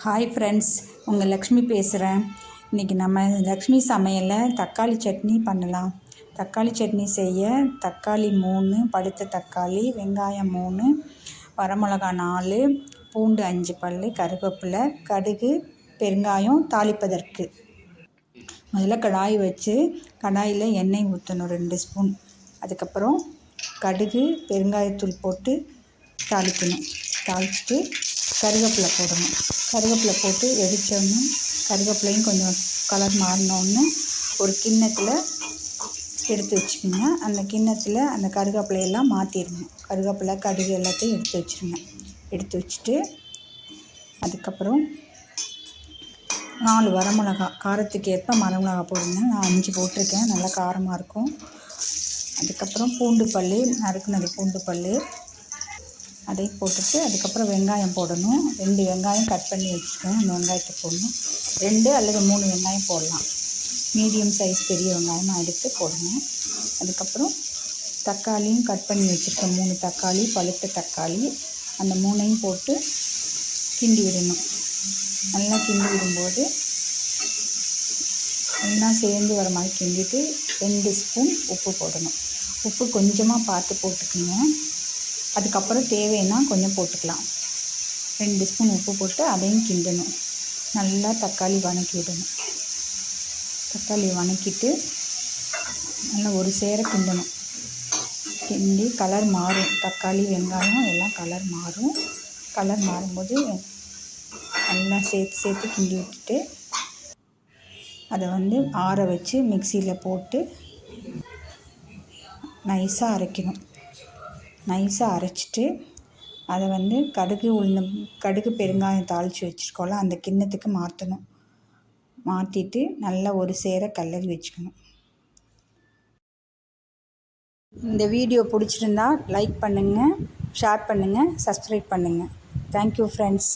Hi friends, உங்கள் லக்ஷ்மி பேசுகிறேன். இன்றைக்கி நம்ம லக்ஷ்மி சமையலில் தக்காளி சட்னி பண்ணலாம். தக்காளி சட்னி செய்ய தக்காளி 3, பழுத்த தக்காளி, வெங்காயம் 3, வரமிளகா 4, பூண்டு 5 பல், கருவேப்பிலை, கடுகு, பெருங்காயம் தாளிப்பதற்கு. முதல்ல கடாய் வச்சு கடாயில் எண்ணெய் ஊற்றணும் 2 ஸ்பூன். அதுக்கப்புறம் கடுகு, பெருங்காயத்தூள் போட்டு தாளிக்கணும். தாளிச்சிட்டு கருவேப்பிலை போடணும். கருவேப்பிலை போட்டு வெடித்தோடனே கருவேப்பிலையும் கொஞ்சம் கலர் மாறினோடனே ஒரு கிண்ணத்தில் எடுத்து வச்சுக்கோங்க. அந்த கிண்ணத்தில் அந்த கருவேப்பிலையெல்லாம் மாற்றிடுங்க. கருவேப்பிலை, கடுகு எல்லாத்தையும் எடுத்து வச்சுருங்க. எடுத்து வச்சுட்டு அதுக்கப்புறம் 4 வரமிளகா, காரத்துக்கு ஏற்ப வரமிளகா போடுங்க. நான் 5 போட்டிருக்கேன், நல்லா காரமாக இருக்கும். அதுக்கப்புறம் பூண்டு பல், நறுக்குனது பூண்டு பல் அதை போட்டுட்டு அதுக்கப்புறம் வெங்காயம் போடணும். 2 வெங்காயம் கட் பண்ணி வச்சுருக்கேன், அந்த வெங்காயத்தை போடணும். 2 அல்லது 3 வெங்காயம் போடலாம். மீடியம் சைஸ் பெரிய வெங்காயமாக எடுத்து போடணும். அதுக்கப்புறம் தக்காளியும் கட் பண்ணி வச்சுருக்கேன், 3 தக்காளி, பழுத்த தக்காளி, அந்த 3ஐயும் போட்டு கிண்டி விடணும். நல்லா கிண்டி விடும்போது எல்லாம் சேர்ந்து வர மாதிரி கிண்டிட்டு 2 ஸ்பூன் உப்பு போடணும். உப்பு கொஞ்சமாக பார்த்து போட்டுக்குங்க. அதுக்கப்புறம் தேவைன்னா கொஞ்சம் போட்டுக்கலாம். 2 ஸ்பூன் உப்பு போட்டு அதையும் கிண்டணும். நல்லா தக்காளி வதக்கி விடணும். தக்காளி வதக்கிட்டு நல்லா ஒரு சேர கிண்டணும். கிண்டி கலர் மாறும். தக்காளி, வெங்காயம் எல்லாம் கலர் மாறும். கலர் மாறும்போது நல்லா சேர்த்து கிண்டி விட்டுட்டு அதை ஆற வச்சு மிக்சியில் போட்டு நைஸாக அரைக்கணும். நைஸாக அரைச்சிட்டு அதை கடுகு பெருங்காயம் தாளித்து வச்சுருக்கோம்ல, அந்த கிண்ணத்துக்கு மாற்றணும். மாற்றிட்டு நல்லா ஒரு சேர கலரி வச்சுக்கணும். இந்த வீடியோ பிடிச்சிருந்தா லைக் பண்ணுங்கள், ஷேர் பண்ணுங்கள், சப்ஸ்கிரைப் பண்ணுங்கள். Thank you friends.